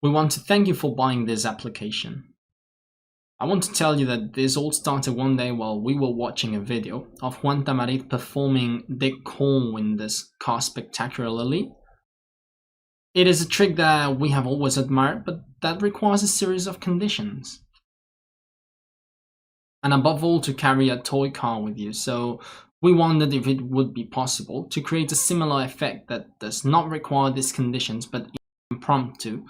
We want to thank you for buying this application. I want to tell you that this all started one day while we were watching a video of Juan Tamarit performing the corn winders car spectacularly. It is a trick that we have always admired, but that requires a series of conditions. And above all, to carry a toy car with you, so we wondered if it would be possible to create a similar effect that does not require these conditions but is impromptu,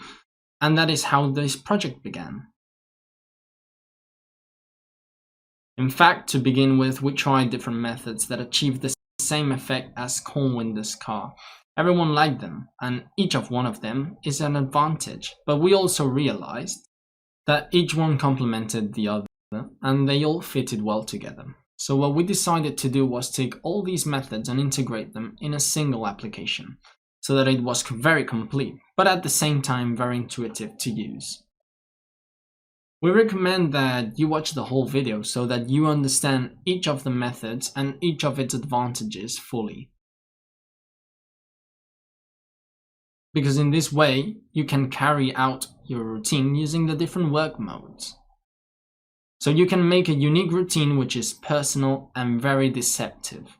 and that is how this project began. In fact, to begin with, we tried different methods that achieved the same effect as Cornwinder's car. Everyone liked them, and each of one of them is an advantage, but we also realized that each one complemented the other, and they all fitted well together. So what we decided to do was take all these methods and integrate them in a single application, so that it was very complete, but at the same time very intuitive to use. We recommend that you watch the whole video so that you understand each of the methods and each of its advantages fully. Because in this way, you can carry out your routine using the different work modes. So you can make a unique routine which is personal and very deceptive.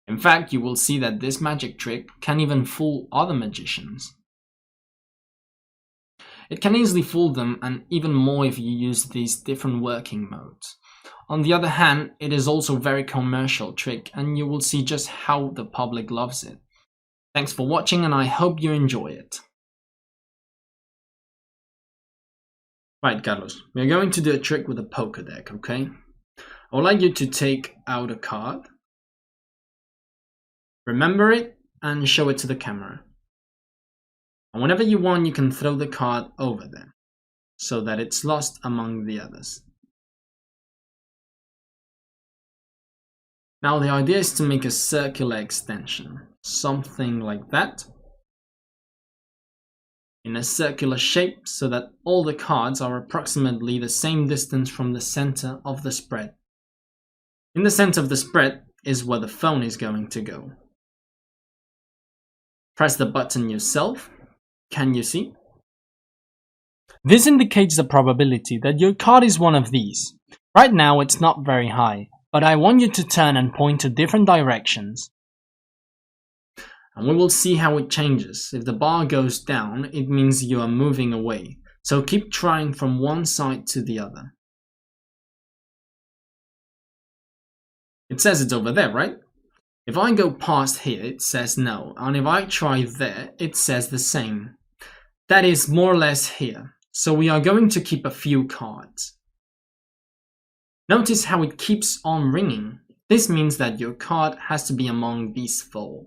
In fact, you will see that this magic trick can even fool other magicians. It can easily fool them, and even more if you use these different working modes. On the other hand, it is also a very commercial trick, and you will see just how the public loves it. Thanks for watching, and I hope you enjoy it. Right, Carlos, we're going to do a trick with a poker deck, okay? I would like you to take out a card, remember it, and show it to the camera. And whenever you want, you can throw the card over them, so that it's lost among the others. Now the idea is to make a circular extension, something like that, in a circular shape so that all the cards are approximately the same distance from the center of the spread. In the center of the spread is where the phone is going to go. Press the button yourself. Can you see? This indicates the probability that your card is one of these. Right now it's not very high, but I want you to turn and point to different directions. And we will see how it changes. If the bar goes down, it means you are moving away. So keep trying from one side to the other. It says it's over there, right? If I go past here, it says no. And if I try there, it says the same. That is more or less here. So we are going to keep a few cards. Notice how it keeps on ringing. This means that your card has to be among these four.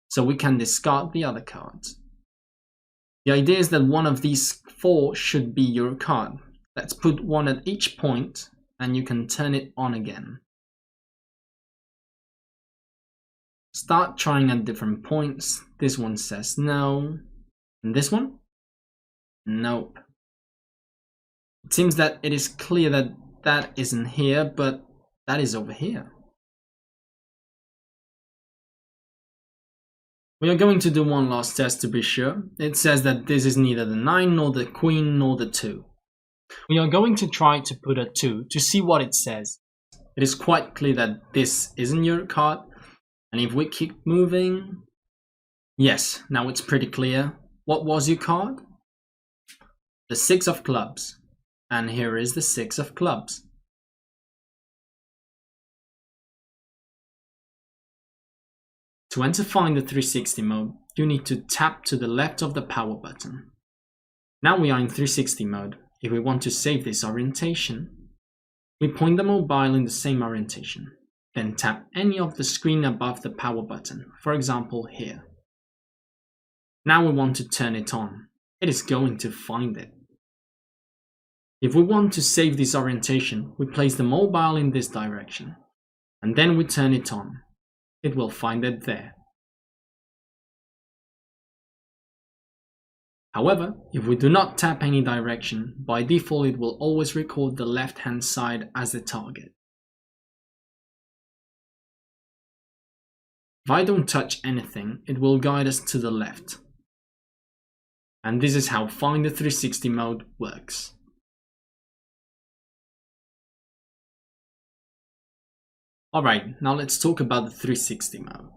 So we can discard the other cards. The idea is that one of these four should be your card. Let's put one at each point and you can turn it on again. Start trying at different points. This one says no. And this one? Nope. It seems that it is clear that that isn't here, but that is over here. We are going to do one last test to be sure. It says that this is neither the 9 nor the queen nor the 2. We are going to try to put a 2 to see what it says. It is quite clear that this isn't your card, and if we keep moving... Yes, now it's pretty clear. What was your card? The 6 of clubs. And here is the 6 of clubs. To enter Find the 360 mode, you need to tap to the left of the power button. Now we are in 360 mode. If we want to save this orientation, we point the mobile in the same orientation. Then tap any of the screen above the power button, for example here. Now we want to turn it on. It is going to find it. If we want to save this orientation, we place the mobile in this direction, and then we turn it on. It will find it there. However, if we do not tap any direction, by default it will always record the left-hand side as the target. If I don't touch anything, it will guide us to the left. And this is how Find the 360 mode works. Alright, now let's talk about the 360 mode.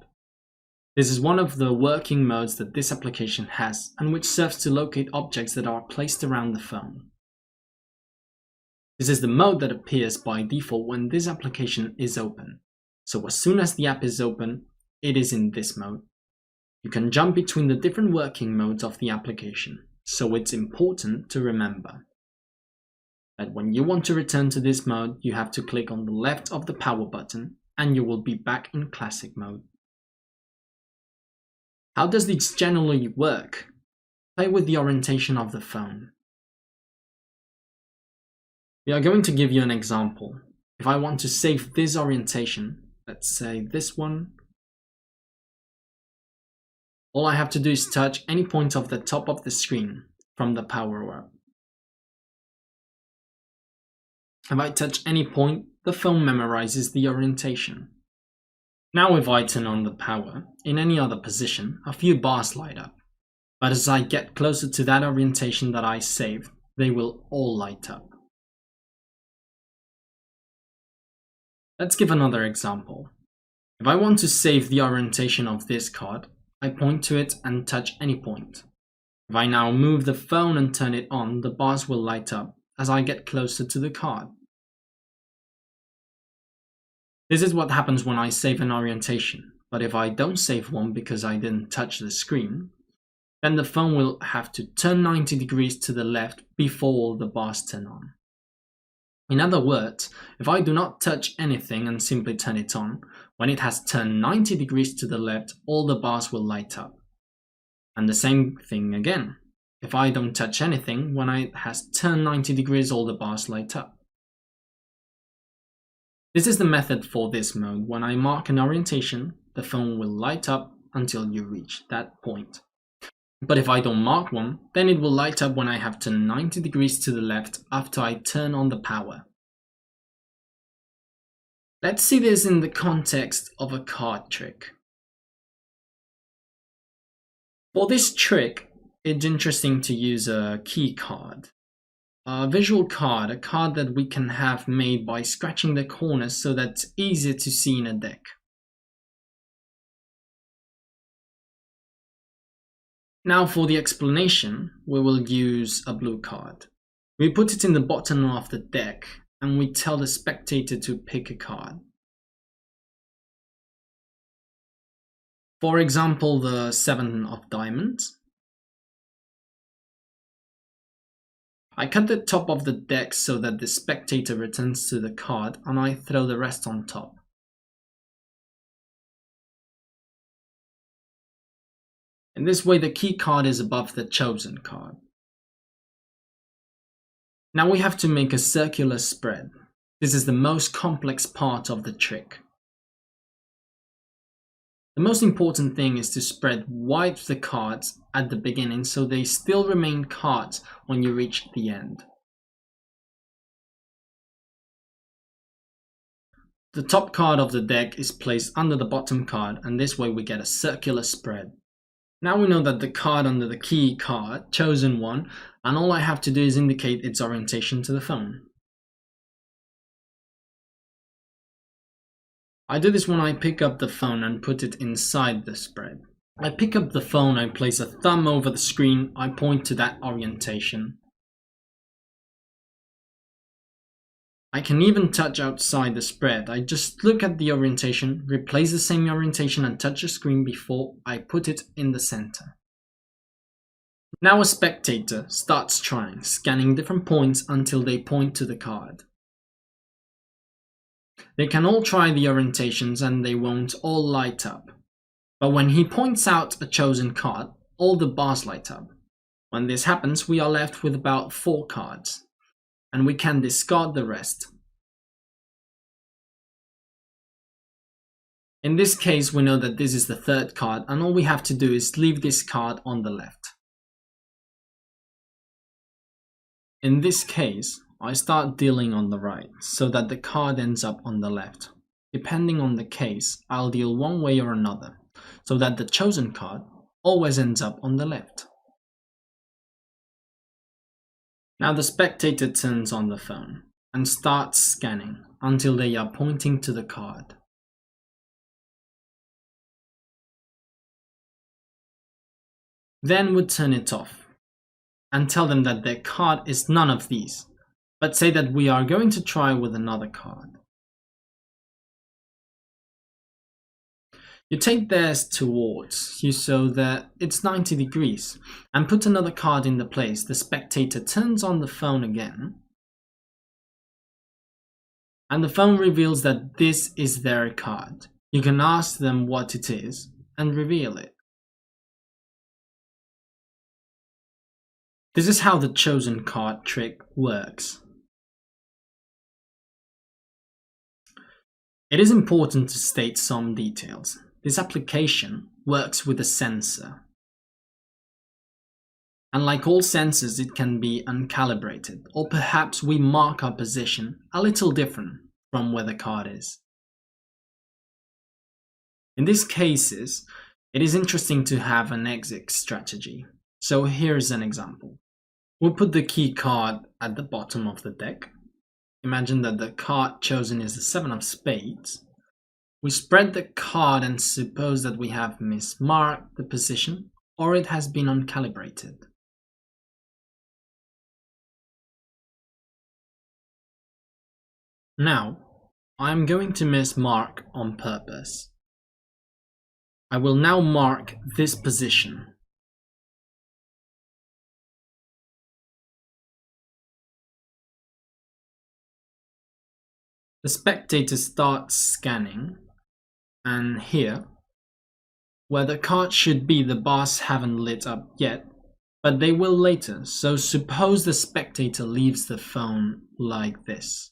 This is one of the working modes that this application has, and which serves to locate objects that are placed around the phone. This is the mode that appears by default when this application is open. So as soon as the app is open, it is in this mode. You can jump between the different working modes of the application, so it's important to remember that when you want to return to this mode, you have to click on the left of the power button and you will be back in classic mode. How does this generally work? Play with the orientation of the phone. We are going to give you an example. If I want to save this orientation, let's say this one, all I have to do is touch any point of the top of the screen from the power up. If I touch any point, the phone memorizes the orientation. Now if I turn on the power, in any other position, a few bars light up. But as I get closer to that orientation that I saved, they will all light up. Let's give another example. If I want to save the orientation of this card, I point to it and touch any point. If I now move the phone and turn it on, the bars will light up as I get closer to the card. This is what happens when I save an orientation, but if I don't save one because I didn't touch the screen, then the phone will have to turn 90 degrees to the left before all the bars turn on. In other words, if I do not touch anything and simply turn it on, when it has turned 90 degrees to the left, all the bars will light up. And the same thing again. If I don't touch anything, when it has turned 90 degrees, all the bars light up. This is the method for this mode. When I mark an orientation, the phone will light up until you reach that point. But if I don't mark one, then it will light up when I have turned 90 degrees to the left after I turn on the power. Let's see this in the context of a card trick. For this trick, it's interesting to use a key card. A visual card, a card that we can have made by scratching the corners so that it's easier to see in a deck. Now for the explanation, we will use a blue card. We put it in the bottom of the deck and we tell the spectator to pick a card. For example, the 7 of diamonds. I cut the top of the deck so that the spectator returns to the card and I throw the rest on top. In this way, the key card is above the chosen card. Now we have to make a circular spread. This is the most complex part of the trick. The most important thing is to spread wide the cards at the beginning so they still remain cards when you reach the end. The top card of the deck is placed under the bottom card, and this way we get a circular spread. Now we know that the card under the key card, chosen one, and all I have to do is indicate its orientation to the phone. I do this when I pick up the phone and put it inside the spread. I pick up the phone, I place a thumb over the screen, I point to that orientation. I can even touch outside the spread. I just look at the orientation, replace the same orientation and touch the screen before I put it in the center. Now a spectator starts trying, scanning different points until they point to the card. They can all try the orientations and they won't all light up. But when he points out a chosen card, all the bars light up. When this happens, we are left with about 4 cards, and we can discard the rest. In this case, we know that this is the 3rd card, and all we have to do is leave this card on the left. In this case, I start dealing on the right, so that the card ends up on the left. Depending on the case, I'll deal one way or another, so that the chosen card always ends up on the left. Now the spectator turns on the phone and starts scanning until they are pointing to the card. Then would turn it off and tell them that their card is none of these, but say that we are going to try with another card. You take theirs towards you so that it's 90 degrees and put another card in the place. The spectator turns on the phone again and the phone reveals that this is their card. You can ask them what it is and reveal it. This is how the chosen card trick works. It is important to state some details. This application works with a sensor. And like all sensors, it can be uncalibrated, or perhaps we mark our position a little different from where the card is. In these cases, it is interesting to have an exit strategy. So here's an example. We'll put the key card at the bottom of the deck. Imagine that the card chosen is the 7 of spades. We spread the card and suppose that we have mismarked the position or it has been uncalibrated. Now, I am going to mismark on purpose. I will now mark this position. The spectator starts scanning, and here, where the card should be, the bars haven't lit up yet, but they will later. So suppose the spectator leaves the phone like this.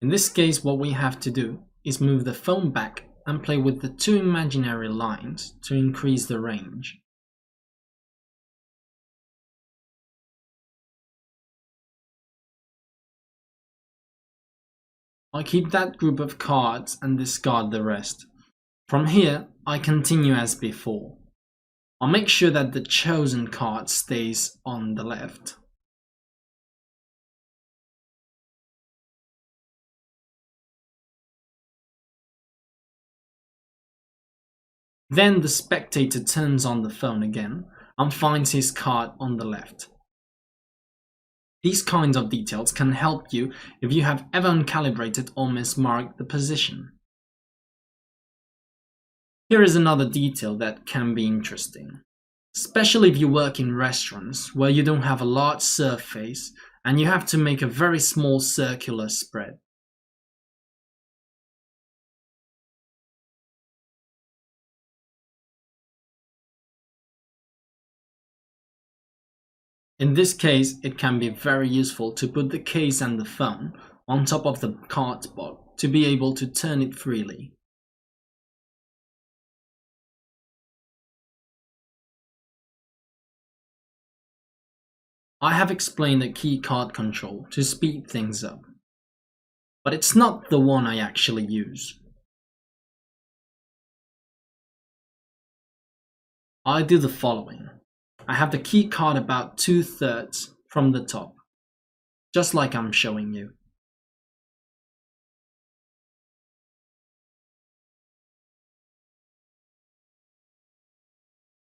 In this case, what we have to do is move the phone back and play with the two imaginary lines to increase the range. I keep that group of cards and discard the rest. From here, I continue as before. I'll make sure that the chosen card stays on the left. Then the spectator turns on the phone again and finds his card on the left. These kinds of details can help you if you have ever uncalibrated or mismarked the position. Here is another detail that can be interesting, especially if you work in restaurants where you don't have a large surface and you have to make a very small circular spread. In this case, it can be very useful to put the case and the phone on top of the cardboard to be able to turn it freely. I have explained the key card control to speed things up, but it's not the one I actually use. I do the following. I have the key card about 2/3 from the top, just like I'm showing you.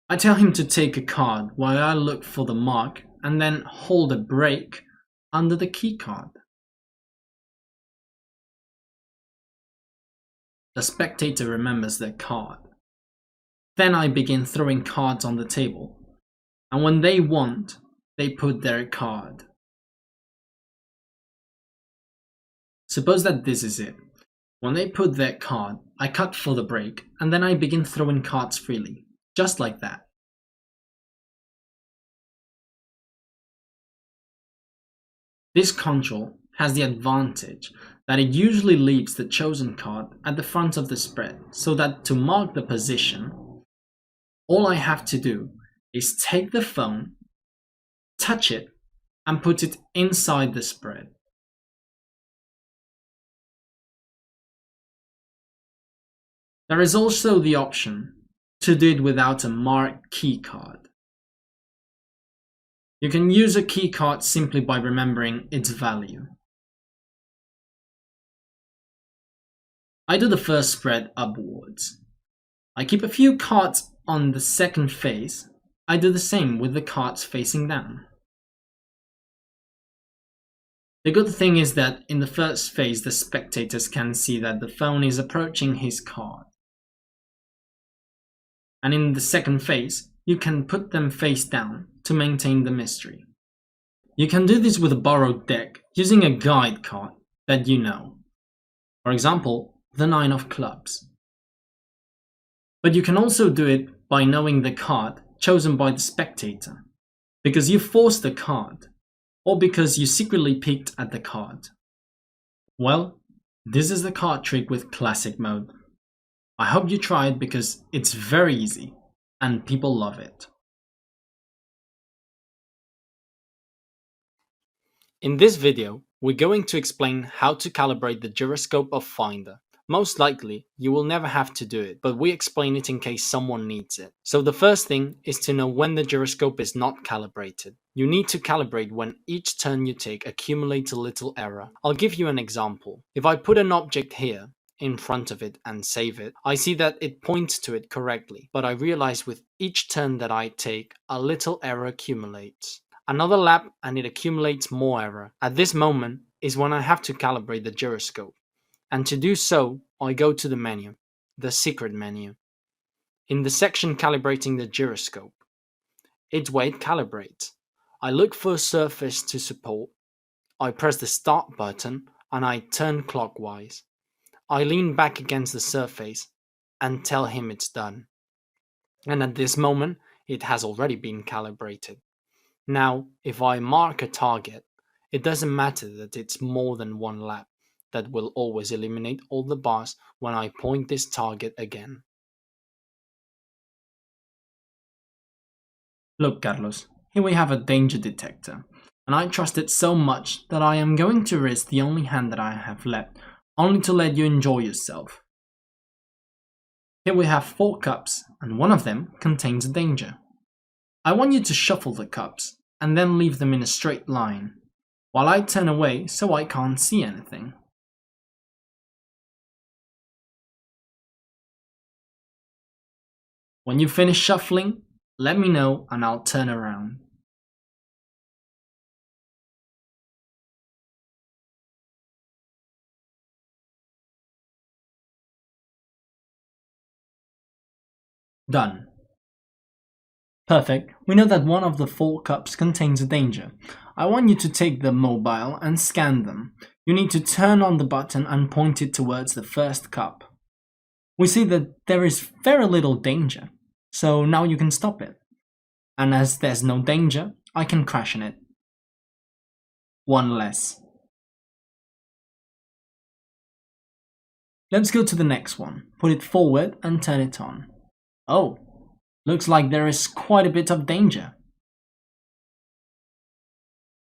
I tell him to take a card while I look for the mark and then hold a break under the key card. The spectator remembers their card. Then I begin throwing cards on the table, and when they want, they put their card. Suppose that this is it. When they put their card, I cut for the break, and then I begin throwing cards freely, just like that. This control has the advantage that it usually leaves the chosen card at the front of the spread, so that to mark the position, all I have to do is take the phone, touch it, and put it inside the spread. There is also the option to do it without a marked keycard. You can use a keycard simply by remembering its value. I do the first spread upwards. I keep a few cards on the second face. I do the same with the cards facing down. The good thing is that in the first phase the spectators can see that the phone is approaching his card. And in the second phase, you can put them face down to maintain the mystery. You can do this with a borrowed deck using a guide card that you know. For example, the 9 of clubs. But you can also do it by knowing the card chosen by the spectator, because you forced the card, or because you secretly peeked at the card. Well, this is the card trick with classic mode. I hope you try it because it's very easy and people love it. In this video, we're going to explain how to calibrate the gyroscope of Finder. Most likely, you will never have to do it, but we explain it in case someone needs it. So the first thing is to know when the gyroscope is not calibrated. You need to calibrate when each turn you take accumulates a little error. I'll give you an example. If I put an object here, in front of it and save it, I see that it points to it correctly, but I realize with each turn that I take, a little error accumulates. Another lap and it accumulates more error. At this moment is when I have to calibrate the gyroscope. And to do so, I go to the menu, the secret menu. In the section calibrating the gyroscope, it's where it calibrates. I look for a surface to support. I press the start button and I turn clockwise. I lean back against the surface and tell him it's done. And at this moment, it has already been calibrated. Now, if I mark a target, it doesn't matter that it's more than one lap. That will always eliminate all the bars when I point this target again. Look, Carlos, here we have a danger detector, and I trust it so much that I am going to risk the only hand that I have left, only to let you enjoy yourself. Here we have 4 cups, and one of them contains a danger. I want you to shuffle the cups, and then leave them in a straight line, while I turn away so I can't see anything. When you finish shuffling, let me know and I'll turn around. Done. Perfect. We know that one of the 4 cups contains a danger. I want you to take the mobile and scan them. You need to turn on the button and point it towards the first cup. We see that there is very little danger, so now you can stop it. And as there's no danger, I can crash in it. One less. Let's go to the next one. Put it forward and turn it on. Oh, looks like there is quite a bit of danger.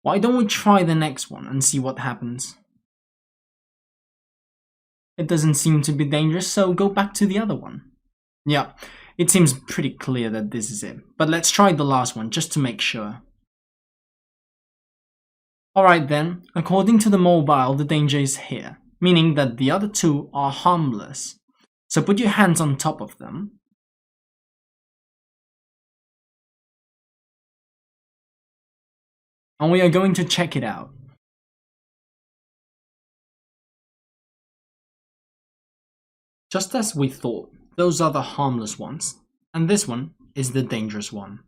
Why don't we try the next one and see what happens? It doesn't seem to be dangerous, so go back to the other one. Yeah, it seems pretty clear that this is it, but let's try the last one just to make sure. Alright then, according to the mobile, the danger is here, meaning that the other 2 are harmless. So put your hands on top of them. And we are going to check it out. Just as we thought, those are the harmless ones, and this one is the dangerous one.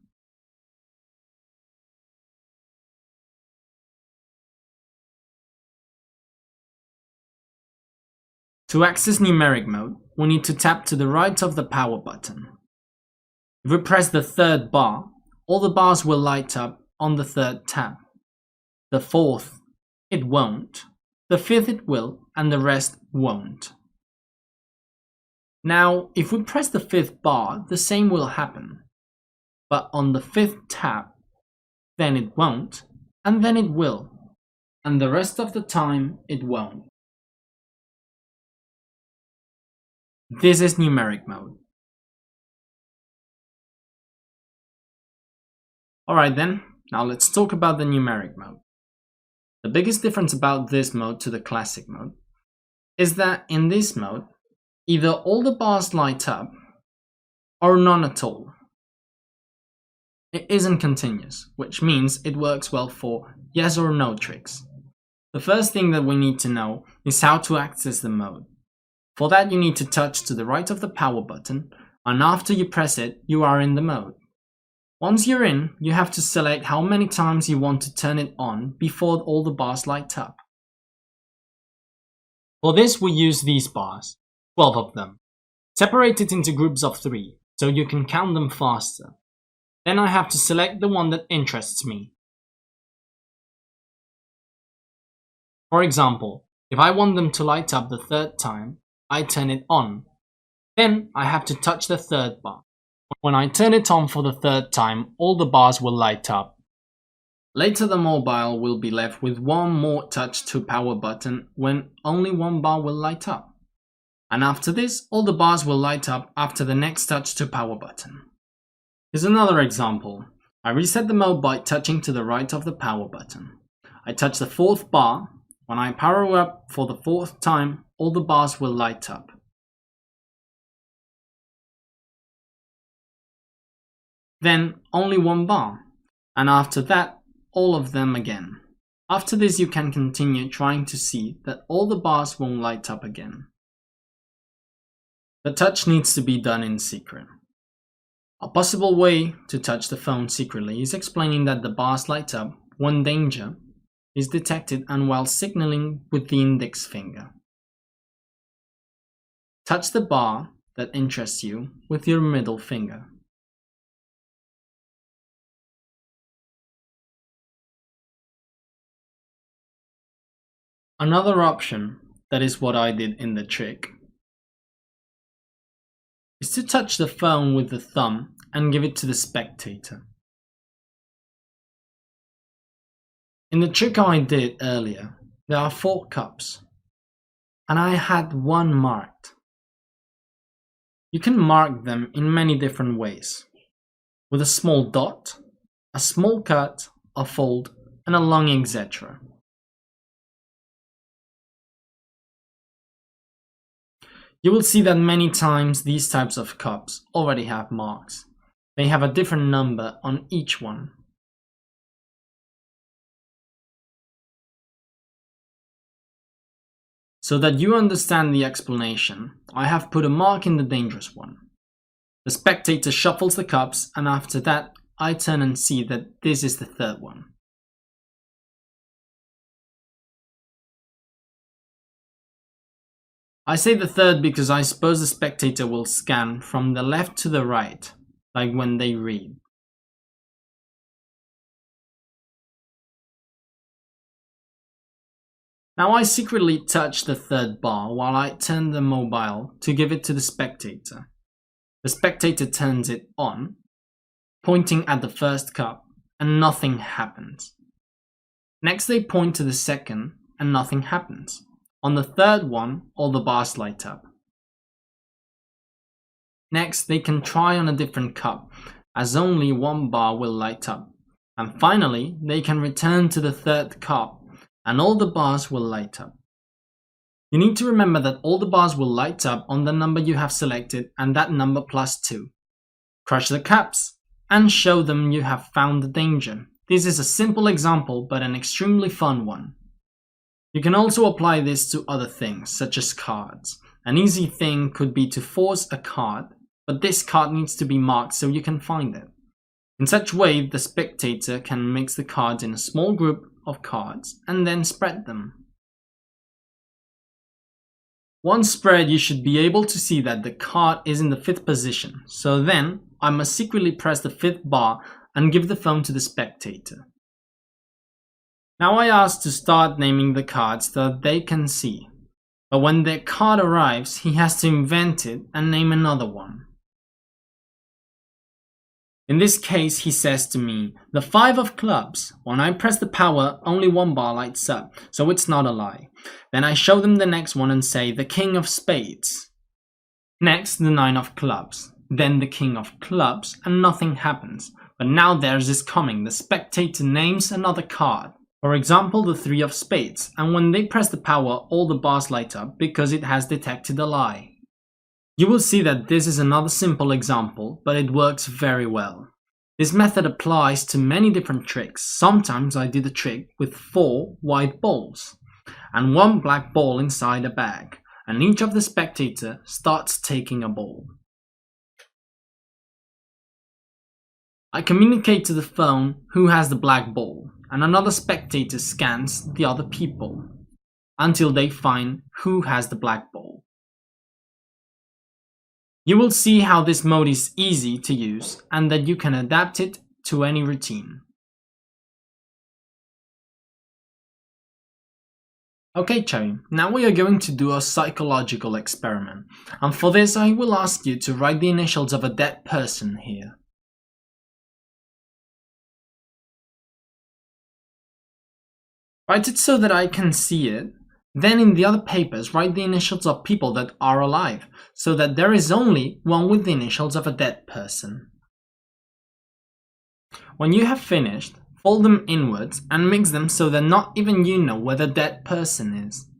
To access numeric mode, we need to tap to the right of the power button. If we press the 3rd bar, all the bars will light up on the 3rd tab. The 4th, it won't. The 5th, it will, and the rest won't. Now, if we press the 5th bar, the same will happen. But on the 5th tab, then it won't, and then it will. And the rest of the time, it won't. This is numeric mode. Alright then, now let's talk about the numeric mode. The biggest difference about this mode to the classic mode is that in this mode, either all the bars light up or none at all. It isn't continuous, which means it works well for yes or no tricks. The first thing that we need to know is how to access the mode. For that you need to touch to the right of the power button, and after you press it, you are in the mode. Once you're in, you have to select how many times you want to turn it on before all the bars light up. For this we use these bars, 12 of them, separated into groups of 3, so you can count them faster. Then I have to select the one that interests me. For example, if I want them to light up the third time, I turn it on. Then I have to touch the third bar. When I turn it on for the third time, all the bars will light up. Later the mobile will be left with one more touch to power button when only one bar will light up. And after this, all the bars will light up after the next touch to power button. Here's another example. I reset the mode by touching to the right of the power button. I touch the fourth bar. When I power up for the fourth time, all the bars will light up. Then only one bar, and after that, all of them again. After this you can continue trying to see that all the bars won't light up again. The touch needs to be done in secret. A possible way to touch the phone secretly is explaining that the bars light up when danger is detected and while signaling with the index finger. Touch the bar that interests you with your middle finger. Another option, that is what I did in the trick, is to touch the phone with the thumb and give it to the spectator. In the trick I did earlier, there are 4 cups, and I had one marked. You can mark them in many different ways, with a small dot, a small cut, a fold, and a long etc. You will see that many times these types of cups already have marks. They have a different number on each one. So that you understand the explanation, I have put a mark in the dangerous one. The spectator shuffles the cups, and after that I turn and see that this is the third one. I say the third because I suppose the spectator will scan from the left to the right, like when they read. Now I secretly touch the third bar while I turn the mobile to give it to the spectator. The spectator turns it on, pointing at the first cup, and nothing happens. Next they point to the second, and nothing happens. On the third one, all the bars light up. Next, they can try on a different cup, as only one bar will light up. And finally, they can return to the third cup, and all the bars will light up. You need to remember that all the bars will light up on the number you have selected and that number plus 2. Crush the cups, and show them you have found the danger. This is a simple example, but an extremely fun one. You can also apply this to other things, such as cards. An easy thing could be to force a card, but this card needs to be marked so you can find it. In such way, the spectator can mix the cards in a small group of cards and then spread them. Once spread, you should be able to see that the card is in the 5th position, so then I must secretly press the 5th bar and give the phone to the spectator. Now I ask to start naming the cards so that they can see, but when their card arrives, he has to invent it and name another one. In this case, he says to me, the 5 of clubs. When I press the power, only one bar lights up, so it's not a lie. Then I show them the next one and say, the king of spades. Next, the 9 of clubs. Then the king of clubs, and nothing happens. But now theirs is coming. The spectator names another card. For example, the 3 of spades, and when they press the power, all the bars light up because it has detected a lie. You will see that this is another simple example, but it works very well. This method applies to many different tricks. Sometimes I do the trick with 4 white balls and 1 black ball inside a bag, and each of the spectator starts taking a ball. I communicate to the phone who has the black ball, and another spectator scans the other people until they find who has the black ball. You will see how this mode is easy to use and that you can adapt it to any routine. Okay, Cherry, now we are going to do a psychological experiment, and for this I will ask you to write the initials of a dead person here. Write it so that I can see it. Then in the other papers, write the initials of people that are alive, so that there is only one with the initials of a dead person. When you have finished, fold them inwards and mix them so that not even you know where the dead person is.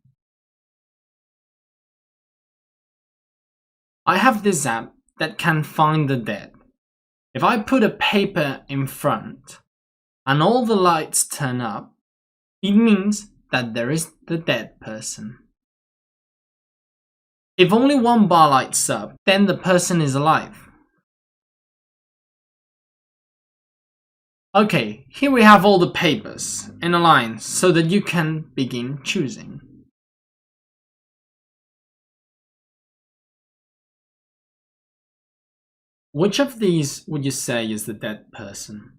I have this app that can find the dead. If I put a paper in front and all the lights turn up, it means that there is the dead person. If only 1 bar lights up, then the person is alive. Okay, here we have all the papers in a line so that you can begin choosing. Which of these would you say is the dead person?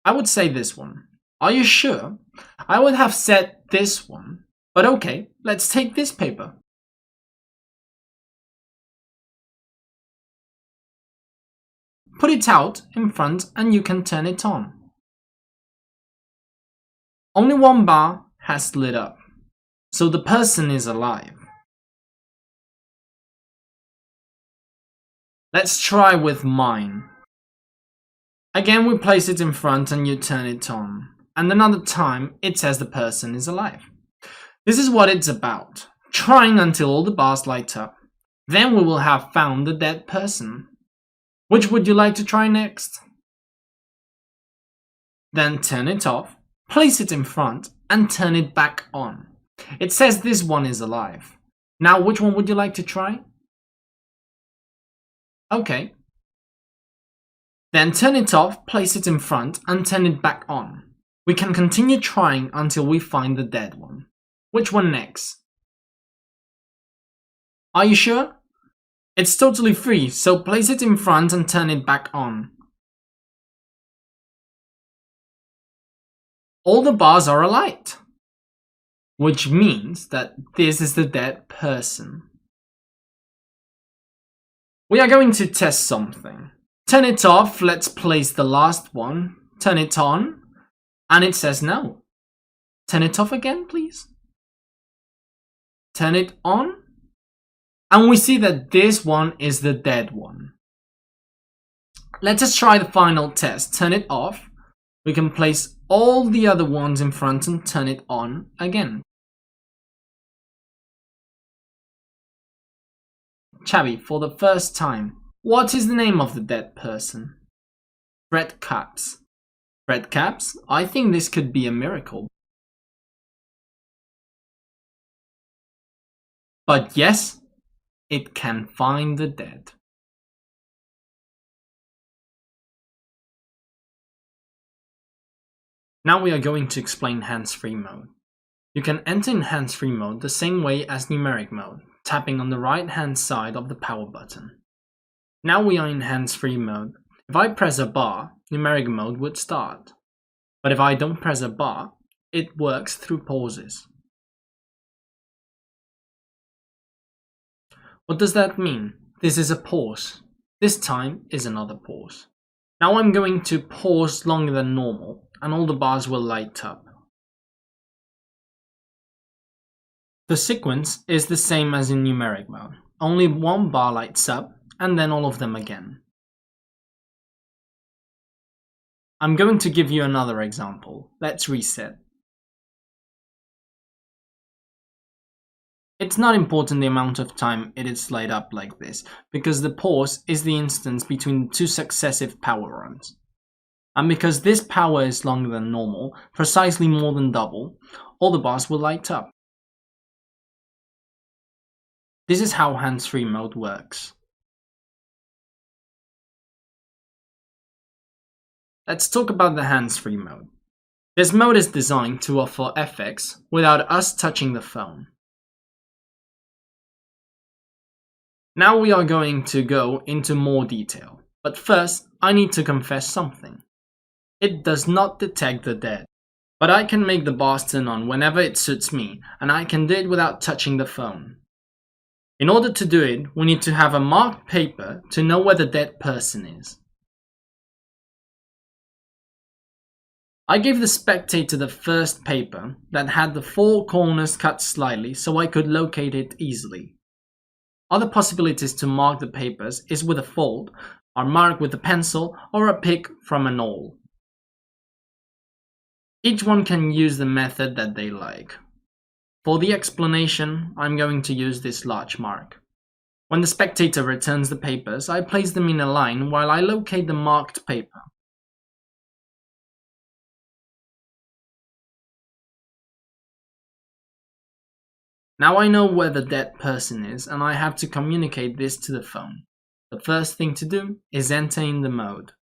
I would say this one. Are you sure? I would have said this one, but okay, let's take this paper. Put it out in front and you can turn it on. Only 1 bar has lit up, so the person is alive. Let's try with mine. Again, we place it in front and you turn it on. And another time, it says the person is alive. This is what it's about. Trying until all the bars light up. Then we will have found the dead person. Which would you like to try next? Then turn it off, place it in front, and turn it back on. It says this one is alive. Now, which one would you like to try? Okay. Then turn it off, place it in front, and turn it back on. We can continue trying until we find the dead one. Which one next? Are you sure? It's totally free, so place it in front and turn it back on. All the bars are alight, which means that this is the dead person. We are going to test something. Turn it off, let's place the last one. Turn it on, and it says no. Turn it off again, please. Turn it on, and we see that this one is the dead one. Let us try the final test. Turn it off. We can place all the other ones in front and turn it on again. Chavi, for the first time, what is the name of the dead person? Red caps. Red caps? I think this could be a miracle. But yes, it can find the dead. Now we are going to explain hands-free mode. You can enter in hands-free mode the same way as numeric mode, tapping on the right-hand side of the power button. Now we are in hands-free mode. If I press a bar, numeric mode would start. But if I don't press a bar, it works through pauses. What does that mean? This is a pause. This time is another pause. Now I'm going to pause longer than normal, and all the bars will light up. The sequence is the same as in numeric mode. Only one bar lights up, and then all of them again. I'm going to give you another example. Let's reset. It's not important the amount of time it is laid up like this, because the pause is the instance between two successive power runs. And because this power is longer than normal, precisely more than double, all the bars will light up. This is how hands-free mode works. Let's talk about the hands-free mode. This mode is designed to offer effects without us touching the phone. Now we are going to go into more detail, but first I need to confess something. It does not detect the dead, but I can make the bars turn on whenever it suits me, and I can do it without touching the phone. In order to do it, we need to have a marked paper to know where the dead person is. I gave the spectator the first paper that had the four corners cut slightly so I could locate it easily. Other possibilities to mark the papers is with a fold, or mark with a pencil, or a pick from an awl. Each one can use the method that they like. For the explanation, I'm going to use this large mark. When the spectator returns the papers, I place them in a line while I locate the marked paper. Now I know where the dead person is, and I have to communicate this to the phone. The first thing to do is enter in the mode.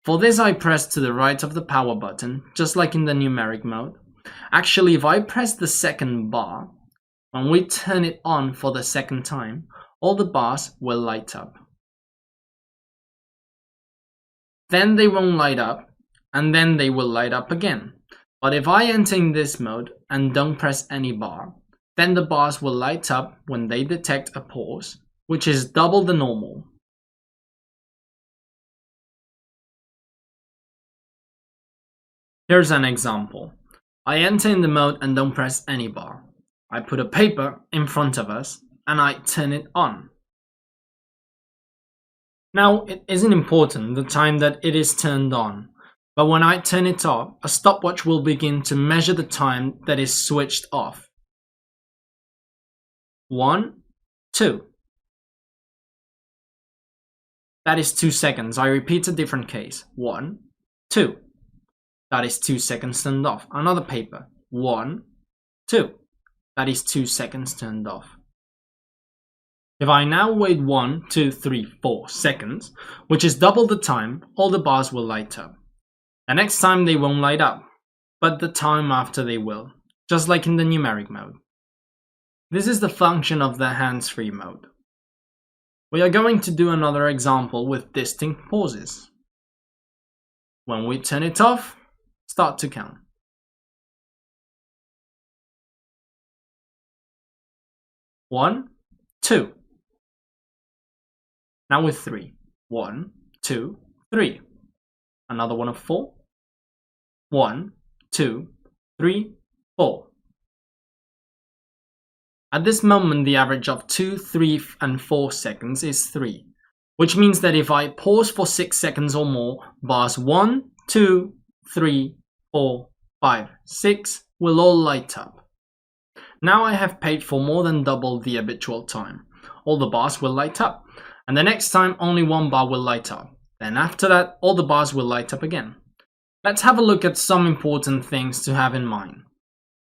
For this I press to the right of the power button, just like in the numeric mode. Actually, if I press the second bar, when we turn it on for the second time, all the bars will light up. Then they won't light up, and then they will light up again. But if I enter in this mode and don't press any bar, then the bars will light up when they detect a pause, which is double the normal. Here's an example. I enter in the mode and don't press any bar. I put a paper in front of us and I turn it on. Now, it isn't important the time that it is turned on, but when I turn it off, a stopwatch will begin to measure the time that is switched off. 1, 2. That is 2 seconds. I repeat a different case. 1, 2. That is 2 seconds turned off. Another paper. 1, 2. That is 2 seconds turned off. If I now wait 1, 2, 3, 4 seconds, which is double the time, all the bars will light up. The next time they won't light up, but the time after they will, just like in the numeric mode. This is the function of the hands-free mode. We are going to do another example with distinct pauses. When we turn it off, start to count. 1, 2. Now with 3. 1, 2, 3. Another one of 4. 1, 2, 3, 4. At this moment, the average of 2, 3, and 4 seconds is 3, which means that if I pause for 6 seconds or more, bars 1, 2, 3, 4, 5, 6 will all light up. Now I have paid for more than double the habitual time. All the bars will light up, and the next time only one bar will light up. Then after that, all the bars will light up again. Let's have a look at some important things to have in mind.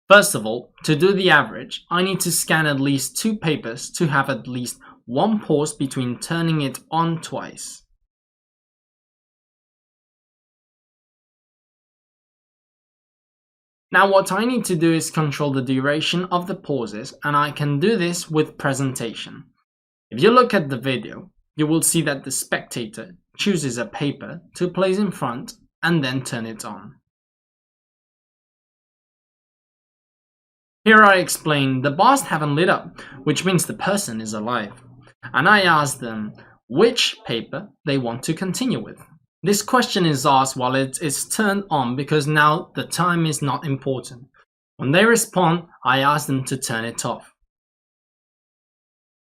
First of all, to do the average, I need to scan at least 2 papers to have at least one pause between turning it on twice. Now what I need to do is control the duration of the pauses, and I can do this with presentation. If you look at the video, you will see that the spectator chooses a paper to place in front and then turn it on. Here I explain the bars haven't lit up, which means the person is alive, and I ask them which paper they want to continue with. This question is asked while it is turned on because now the time is not important. When they respond, I ask them to turn it off.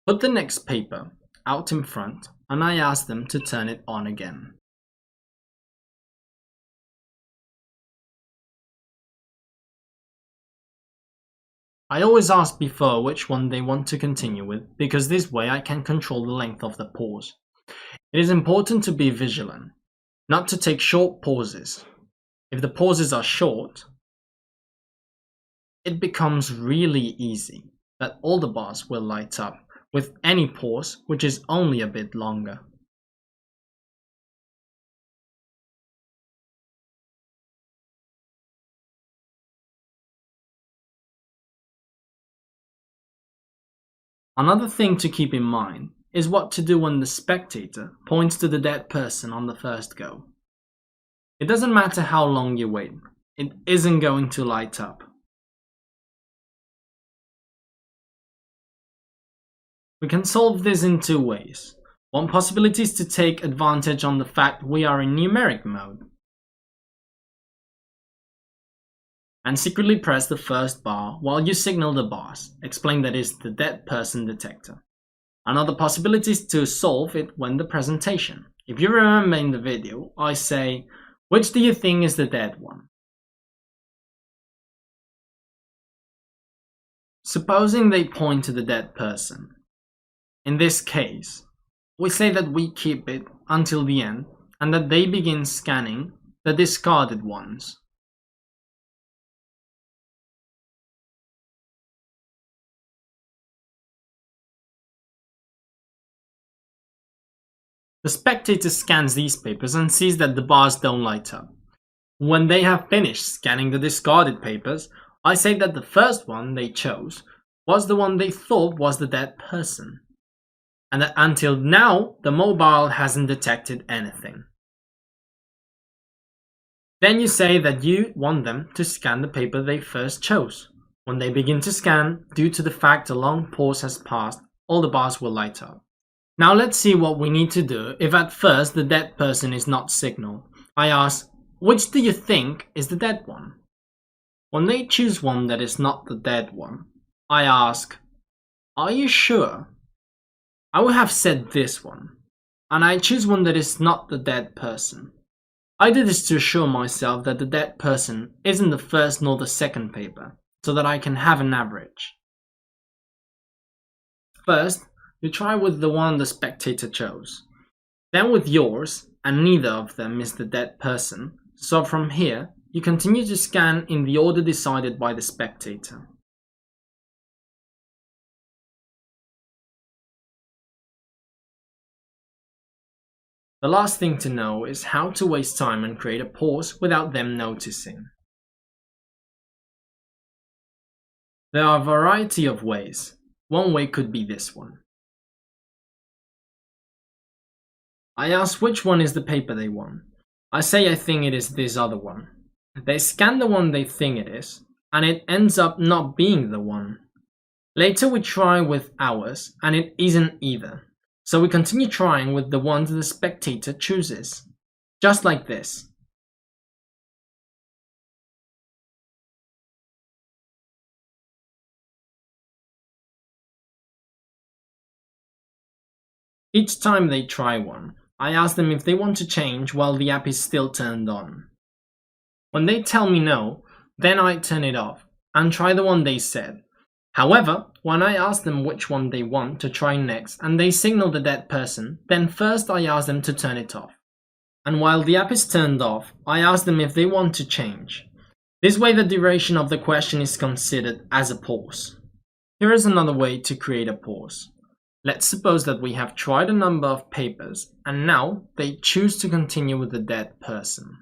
Put the next paper out in front and I ask them to turn it on again. I always ask before which one they want to continue with, because this way I can control the length of the pause. It is important to be vigilant, not to take short pauses. If the pauses are short, it becomes really easy that all the bars will light up with any pause which is only a bit longer. Another thing to keep in mind is what to do when the spectator points to the dead person on the first go. It doesn't matter how long you wait, it isn't going to light up. We can solve this in two ways. One possibility is to take advantage on the fact we are in numeric mode and secretly press the first bar while you signal the bars. Explain that is the dead person detector. Another possibility is to solve it when the presentation. If you remember in the video, I say, which do you think is the dead one? Supposing they point to the dead person. In this case, we say that we keep it until the end and that they begin scanning the discarded ones. The spectator scans these papers and sees that the bars don't light up. When they have finished scanning the discarded papers, I say that the first one they chose was the one they thought was the dead person, and that until now the mobile hasn't detected anything. Then you say that you want them to scan the paper they first chose. When they begin to scan, due to the fact a long pause has passed, all the bars will light up. Now let's see what we need to do if at first the dead person is not signaled. I ask, which do you think is the dead one? When they choose one that is not the dead one, I ask, are you sure? I would have said this one, and I choose one that is not the dead person. I do this to assure myself that the dead person isn't the first nor the second paper, so that I can have an average. First, you try with the one the spectator chose, then with yours, and neither of them is the dead person, so from here, you continue to scan in the order decided by the spectator. The last thing to know is how to waste time and create a pause without them noticing. There are a variety of ways. One way could be this one. I ask which one is the paper they want. I say I think it is this other one. They scan the one they think it is, and it ends up not being the one. Later we try with ours, and it isn't either. So we continue trying with the ones the spectator chooses. Just like this. Each time they try one, I ask them if they want to change while the app is still turned on. When they tell me no, then I turn it off and try the one they said. However, when I ask them which one they want to try next and they signal the dead person, then first I ask them to turn it off. And while the app is turned off, I ask them if they want to change. This way the duration of the question is considered as a pause. Here is another way to create a pause. Let's suppose that we have tried a number of papers and now they choose to continue with the dead person.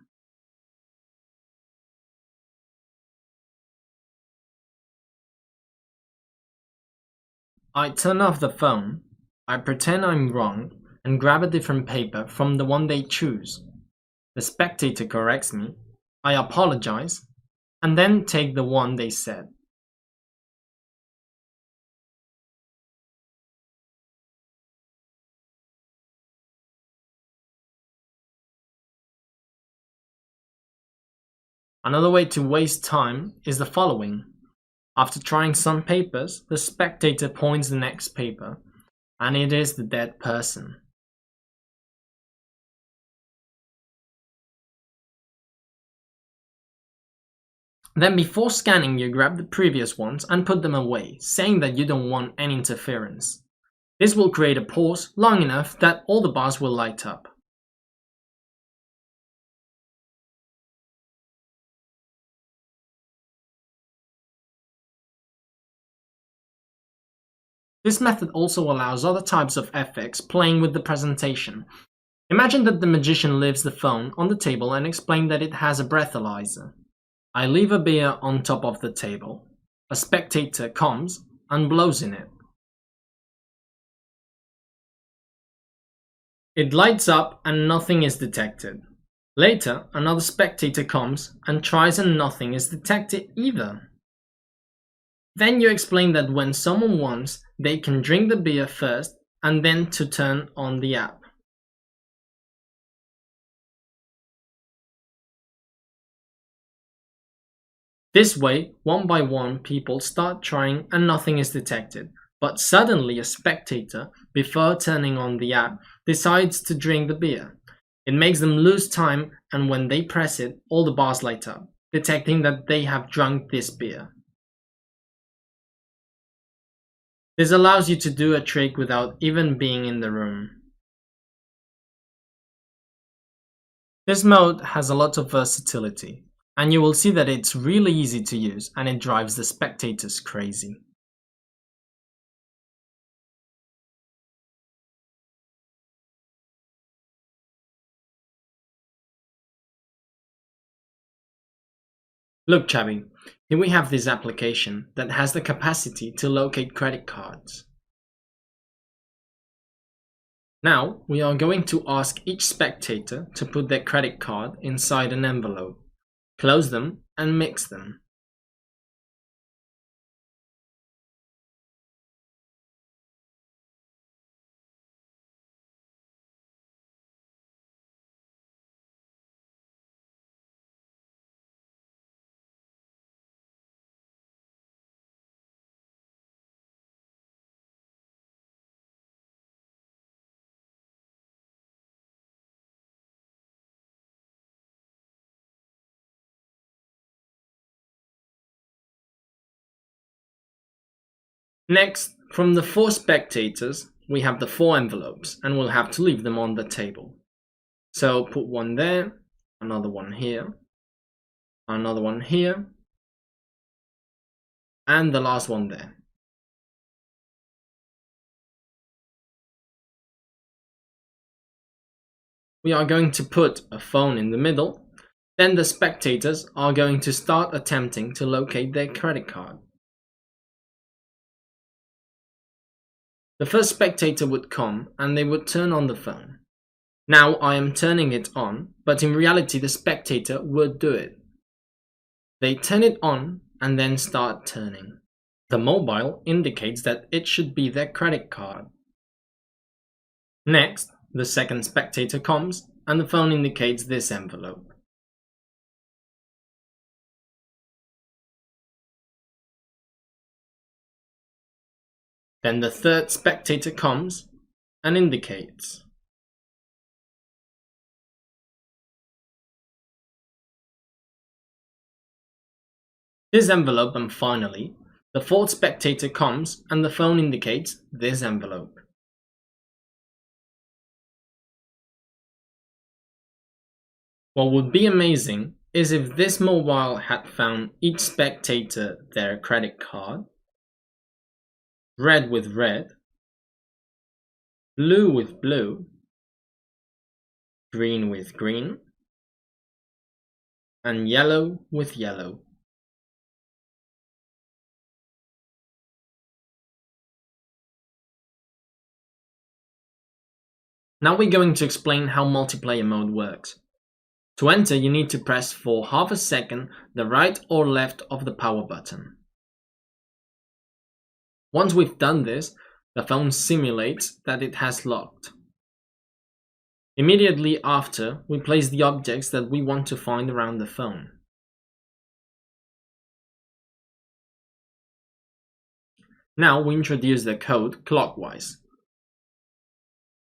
I turn off the phone, I pretend I'm wrong and grab a different paper from the one they choose. The spectator corrects me, I apologize, and then take the one they said. Another way to waste time is the following. After trying some papers, the spectator points the next paper, and it is the dead person. Then before scanning, you grab the previous ones and put them away, saying that you don't want any interference. This will create a pause long enough that all the bars will light up. This method also allows other types of effects playing with the presentation. Imagine that the magician leaves the phone on the table and explains that it has a breathalyzer. I leave a beer on top of the table. A spectator comes and blows in it. It lights up and nothing is detected. Later, another spectator comes and tries and nothing is detected either. Then you explain that when someone wants, they can drink the beer first and then to turn on the app. This way, one by one, people start trying and nothing is detected. But suddenly a spectator, before turning on the app, decides to drink the beer. It makes them lose time, and when they press it, all the bars light up, detecting that they have drunk this beer. This allows you to do a trick without even being in the room. This mode has a lot of versatility, and you will see that it's really easy to use and it drives the spectators crazy. Look, Chavi, here we have this application that has the capacity to locate credit cards. Now we are going to ask each spectator to put their credit card inside an envelope, close them and mix them. Next, from the 4 spectators, we have the 4 envelopes and we'll have to leave them on the table. So put one there, another one here, another one here, and the last one there. We are going to put a phone in the middle, then the spectators are going to start attempting to locate their credit card. The first spectator would come and they would turn on the phone. Now I am turning it on, but in reality the spectator would do it. They turn it on and then start turning. The mobile indicates that it should be their credit card. Next, the second spectator comes and the phone indicates this envelope. Then the third spectator comes and indicates. This envelope, and finally, the fourth spectator comes and the phone indicates this envelope. What would be amazing is if this mobile had found each spectator their credit card, red with red, blue with blue, green with green, and yellow with yellow. Now we're going to explain how multiplayer mode works. To enter, you need to press for half a second the right or left of the power button. Once we've done this, the phone simulates that it has locked. Immediately after, we place the objects that we want to find around the phone. Now we introduce the code clockwise.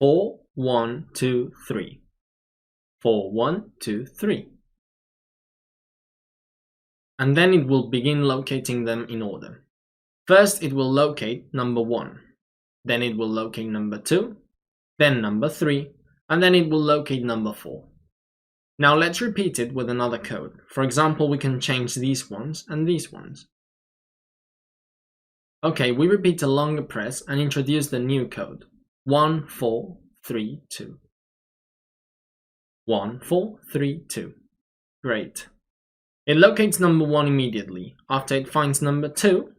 4, 1, 2, 3. 4, 1, 2, 3. And then it will begin locating them in order. First, it will locate number 1. Then it will locate number 2. Then number 3. And then it will locate number 4. Now let's repeat it with another code. For example, we can change these ones and these ones. Okay, we repeat a longer press and introduce the new code. 1, 4, 3, 2. 1, 4, 3, 2. Great. It locates number 1 immediately. After it finds number 2,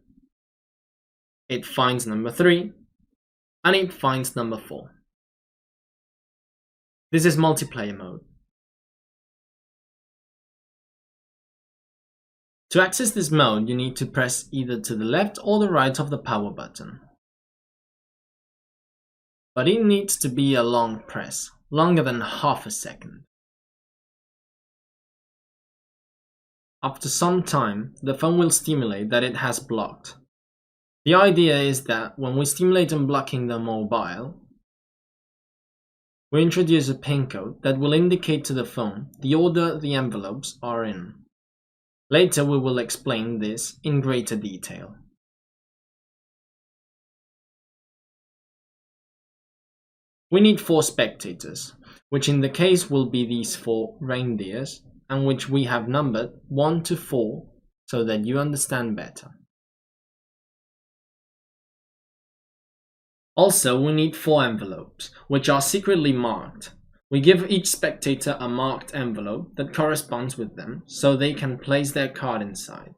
it finds number 3, and it finds number 4. This is multiplayer mode. To access this mode, you need to press either to the left or the right of the power button. But it needs to be a long press, longer than half a second. After some time, the phone will stimulate that it has blocked. The idea is that when we stimulate unblocking the mobile, we introduce a pin code that will indicate to the phone the order the envelopes are in. Later we will explain this in greater detail. We need 4 spectators, which in the case will be these 4 reindeers, and which we have numbered 1 to 4 so that you understand better. Also, we need 4 envelopes, which are secretly marked. We give each spectator a marked envelope that corresponds with them so they can place their card inside.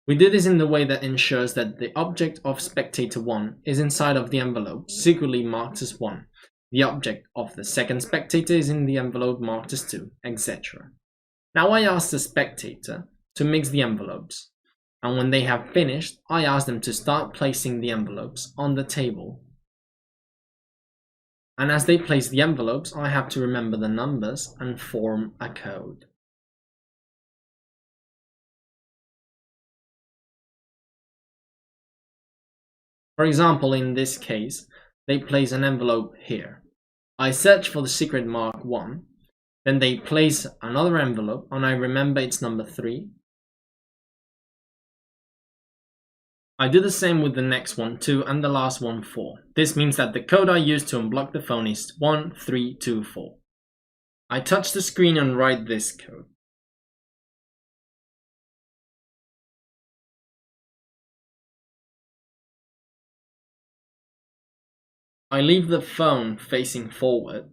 We do this in the way that ensures that the object of spectator 1 is inside of the envelope secretly marked as 1. The object of the second spectator is in the envelope marked as 2, etc. Now I ask the spectator to mix the envelopes, and when they have finished, I ask them to start placing the envelopes on the table. And as they place the envelopes, I have to remember the numbers and form a code. For example, in this case, they place an envelope here. I search for the secret mark 1, then they place another envelope and I remember it's number 3. I do the same with the next one 2 and the last one 4. This means that the code I use to unblock the phone is 1324. I touch the screen and write this code. I leave the phone facing forward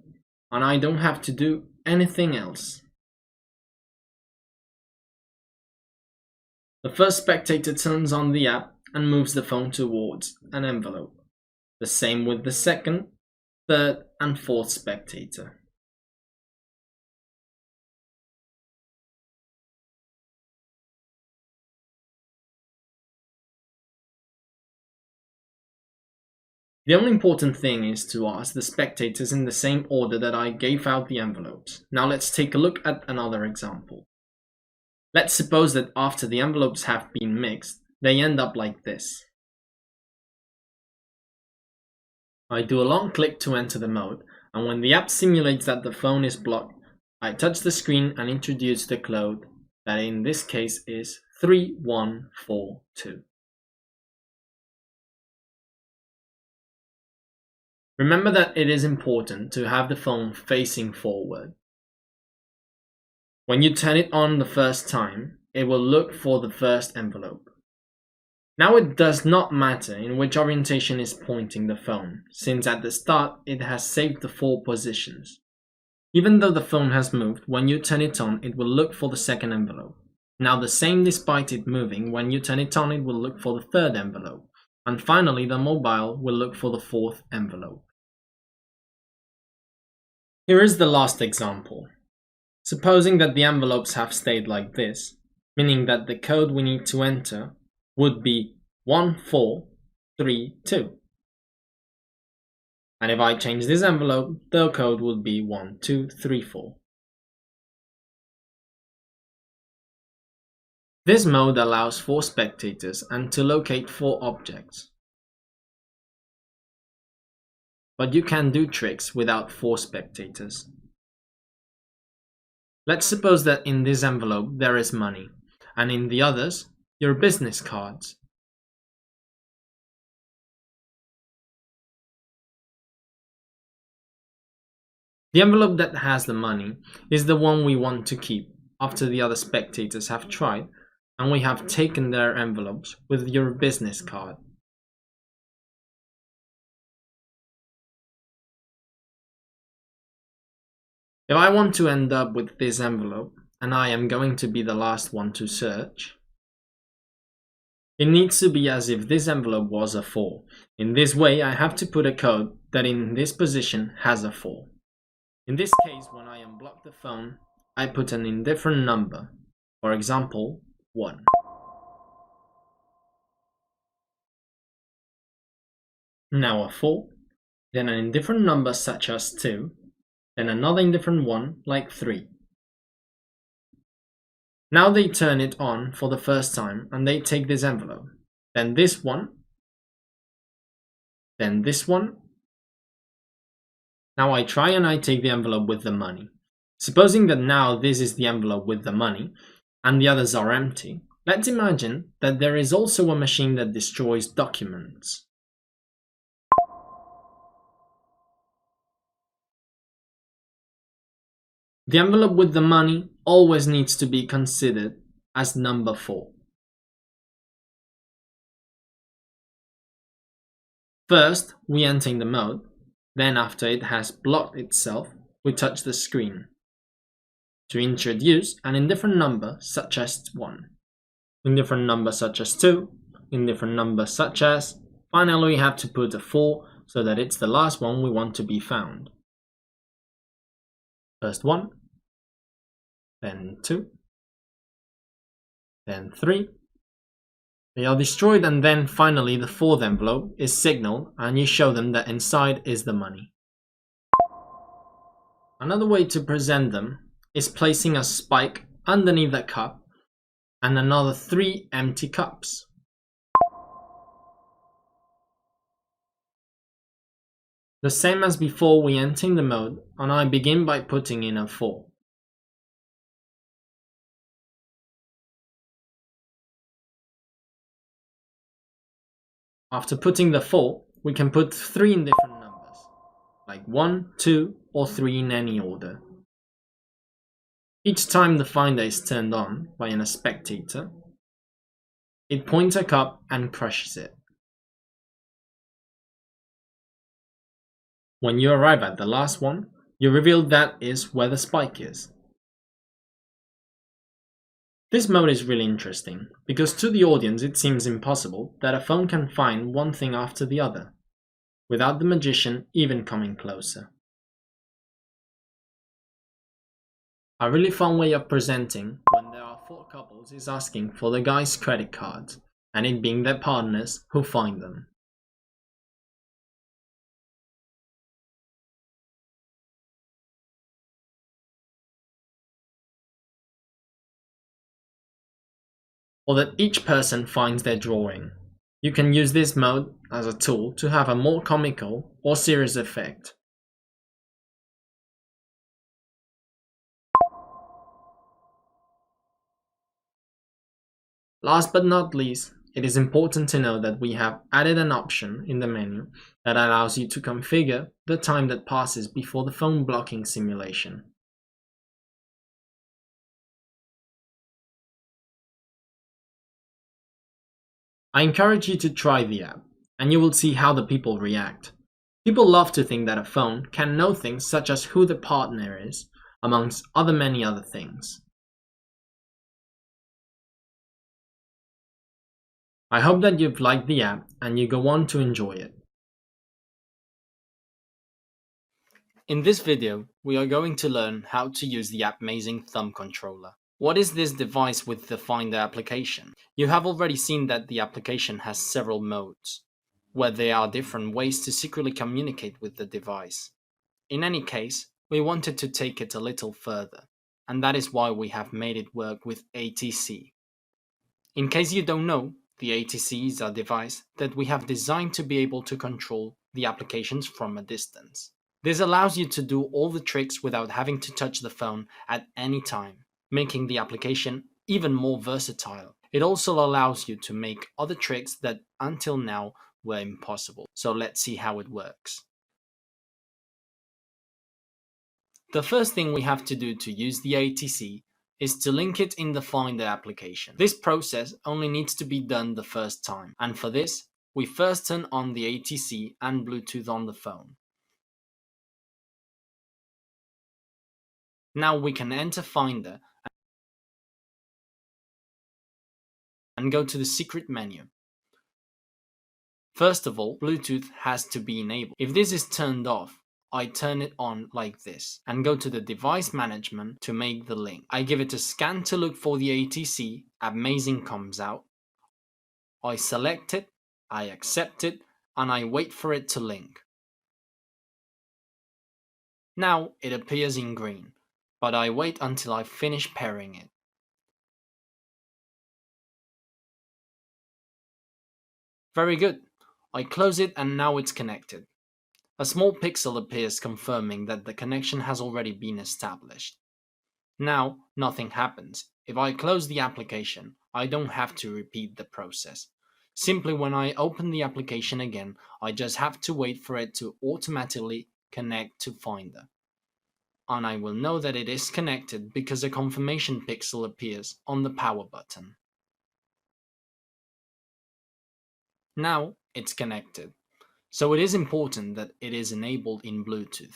and I don't have to do anything else. The first spectator turns on the app and moves the phone towards an envelope. The same with the second, third, and fourth spectator. The only important thing is to ask the spectators in the same order that I gave out the envelopes. Now let's take a look at another example. Let's suppose that after the envelopes have been mixed, they end up like this. I do a long click to enter the mode, and when the app simulates that the phone is blocked, I touch the screen and introduce the code that in this case is 3142. Remember that it is important to have the phone facing forward. When you turn it on the first time, it will look for the first envelope. Now it does not matter in which orientation is pointing the phone, since at the start it has saved the 4 positions. Even though the phone has moved, when you turn it on, it will look for the second envelope. Now the same despite it moving, when you turn it on, it will look for the third envelope. And finally, the mobile will look for the 4th envelope. Here is the last example. Supposing that the envelopes have stayed like this, meaning that the code we need to enter would be 1432. And if I change this envelope, the code would be 1234. This mode allows 4 spectators and to locate 4 objects. but you can do tricks without 4 spectators. Let's suppose that in this envelope there is money, and in the others, your business cards. The envelope that has the money is the one we want to keep after the other spectators have tried and we have taken their envelopes with your business card. If I want to end up with this envelope, and I am going to be the last one to search, it needs to be as if this envelope was a 4. In this way, I have to put a code that in this position has a 4. In this case, when I unblock the phone, I put an indifferent number, for example, 1. Now a 4, then an indifferent number such as 2, then another indifferent one like 3. Now they turn it on for the first time and they take this envelope, then this one, then this one. Now I try and I take the envelope with the money. Supposing that now this is the envelope with the money and the others are empty, let's imagine that there is also a machine that destroys documents. The envelope with the money always needs to be considered as number 4. First, we enter in the mode, then after it has blocked itself, we touch the screen to introduce an indifferent number such as 1, indifferent number such as 2, indifferent number such as, finally we have to put a 4 so that it's the last one we want to be found. First 1, then 2, then 3. They are destroyed and then finally the 4th envelope is signaled and you show them that inside is the money. Another way to present them is placing a spike underneath the cup and another 3 empty cups. The same as before, we enter in the mode and I begin by putting in a 4. After putting the 4, we can put 3 in different numbers, like 1, 2, or 3 in any order. Each time the finder is turned on by a spectator, it points a cup and crushes it. When you arrive at the last one, you reveal that is where the spike is. This mode is really interesting, because to the audience it seems impossible that a phone can find one thing after the other, without the magician even coming closer. A really fun way of presenting when there are 4 couples is asking for the guy's credit cards, and it being their partners who find them. Or that each person finds their drawing. You can use this mode as a tool to have a more comical or serious effect. Last but not least, it is important to know that we have added an option in the menu that allows you to configure the time that passes before the phone blocking simulation. I encourage you to try the app, and you will see how the people react. People love to think that a phone can know things such as who the partner is, amongst many other things. I hope that you've liked the app and you go on to enjoy it. In this video, we are going to learn how to use the Amazing Thumb Controller. What is this device with the Finder application? You have already seen that the application has several modes, where there are different ways to secretly communicate with the device. In any case, we wanted to take it a little further, and that is why we have made it work with ATC. In case you don't know, The ATC is a device that we have designed to be able to control the applications from a distance. This allows you to do all the tricks without having to touch the phone at any time, making the application even more versatile. It also allows you to make other tricks that until now were impossible. So let's see how it works. The first thing we have to do to use the ATC is to link it in the Finder application. This process only needs to be done the first time, and for this, we first turn on the ATC and Bluetooth on the phone. Now we can enter Finder and go to the secret menu. First of all, Bluetooth has to be enabled. If this is turned off, I turn it on like this and go to the device management to make the link. I give it a scan to look for the ATC, amazing comes out. I select it, I accept it, and I wait for it to link. Now it appears in green, but I wait until I finish pairing it. Very good. I close it and now it's connected. A small pixel appears confirming that the connection has already been established. Now, nothing happens. If I close the application, I don't have to repeat the process. Simply when I open the application again, I just have to wait for it to automatically connect to Finder. And I will know that it is connected because a confirmation pixel appears on the power button. Now it's connected. So it is important that it is enabled in Bluetooth.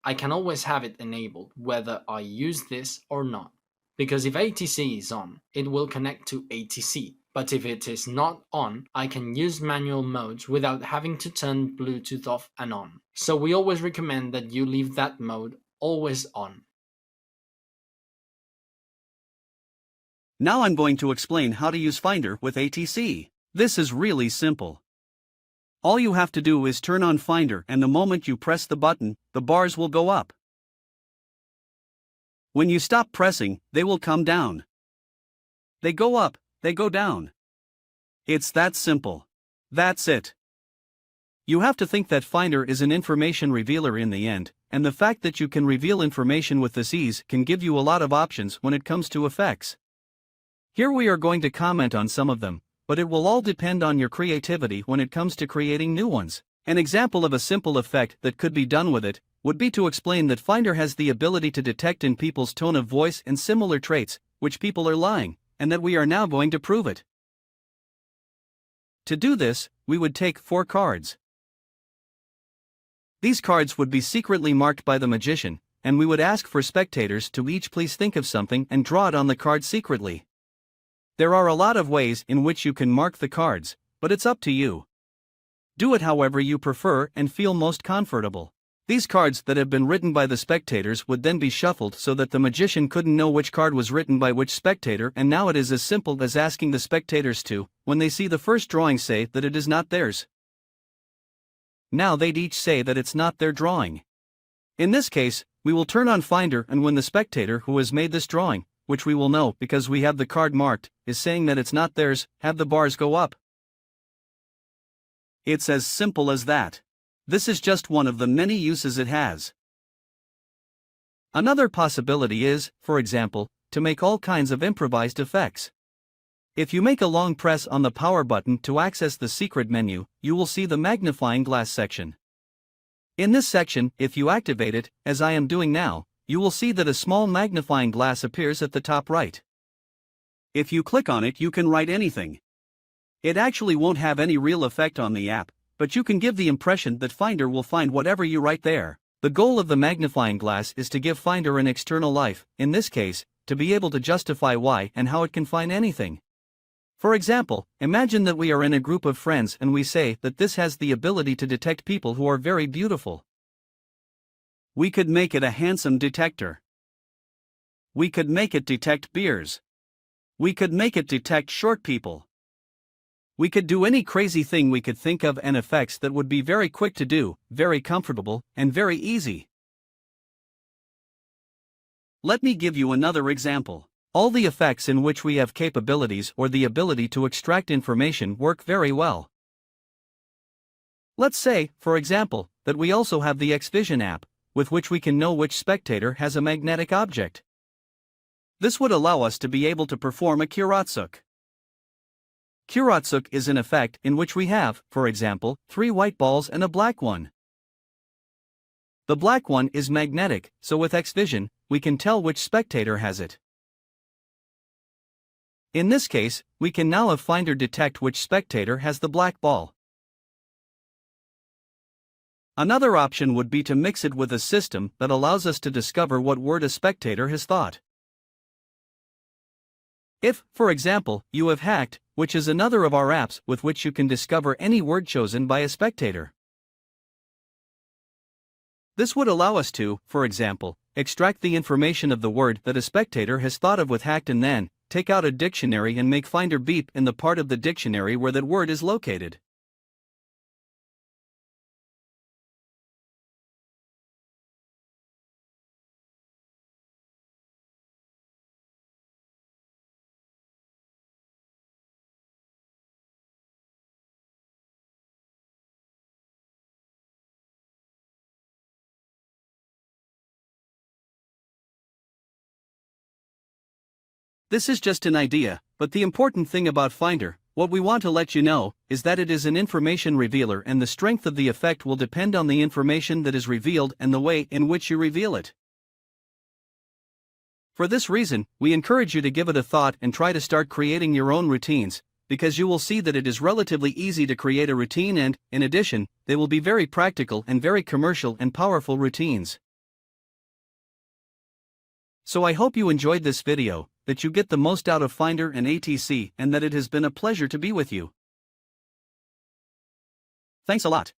I can always have it enabled whether I use this or not, because if ATC is on, it will connect to ATC, but if it is not on, I can use manual modes without having to turn Bluetooth off and on. So we always recommend that you leave that mode always on. Now I'm going to explain how to use Finder with ATC. This is really simple. All you have to do is turn on Finder, and the moment you press the button, the bars will go up. When you stop pressing, they will come down. They go up, they go down. It's that simple. That's it. You have to think that Finder is an information revealer in the end, and the fact that you can reveal information with this ease can give you a lot of options when it comes to effects. Here we are going to comment on some of them, but it will all depend on your creativity when it comes to creating new ones. An example of a simple effect that could be done with it would be to explain that Finder has the ability to detect in people's tone of voice and similar traits, which people are lying, and that we are now going to prove it. To do this, we would take 4 cards. These cards would be secretly marked by the magician, and we would ask for spectators to each please think of something and draw it on the card secretly. There are a lot of ways in which you can mark the cards, but it's up to you. Do it however you prefer and feel most comfortable. These cards that have been written by the spectators would then be shuffled so that the magician couldn't know which card was written by which spectator, and now it is as simple as asking the spectators to, when they see the first drawing, say that it is not theirs. Now they'd each say that it's not their drawing. In this case, we will turn on Finder, and when the spectator who has made this drawing, which we will know because we have the card marked, is saying that it's not theirs, have the bars go up. It's as simple as that. This is just one of the many uses it has. Another possibility is, for example, to make all kinds of improvised effects. If you make a long press on the power button to access the secret menu, you will see the magnifying glass section. In this section, if you activate it, as I am doing now, you will see that a small magnifying glass appears at the top right. If you click on it, you can write anything. It actually won't have any real effect on the app, but you can give the impression that Finder will find whatever you write there. The goal of the magnifying glass is to give Finder an external life, in this case, to be able to justify why and how it can find anything. For example, imagine that we are in a group of friends and we say that this has the ability to detect people who are very beautiful. We could make it a handsome detector. We could make it detect beers. We could make it detect short people. We could do any crazy thing we could think of, and effects that would be very quick to do, very comfortable, and very easy. Let me give you another example. All the effects in which we have capabilities or the ability to extract information work very well. Let's say, for example, that we also have the X-Vision app, with which we can know which spectator has a magnetic object. This would allow us to be able to perform a Kiratsuk. Kiratsuk is an effect in which we have, for example, 3 white balls and a black one. The black one is magnetic, so with X-Vision, we can tell which spectator has it. In this case, we can now have Finder detect which spectator has the black ball. Another option would be to mix it with a system that allows us to discover what word a spectator has thought. If, for example, you have Hacked, which is another of our apps with which you can discover any word chosen by a spectator. This would allow us to, for example, extract the information of the word that a spectator has thought of with Hacked and then take out a dictionary and make Finder beep in the part of the dictionary where that word is located. This is just an idea, but the important thing about Finder, what we want to let you know, is that it is an information revealer and the strength of the effect will depend on the information that is revealed and the way in which you reveal it. For this reason, we encourage you to give it a thought and try to start creating your own routines, because you will see that it is relatively easy to create a routine and, in addition, they will be very practical and very commercial and powerful routines. So I hope you enjoyed this video, that you get the most out of Finder and ATC and that it has been a pleasure to be with you. Thanks a lot.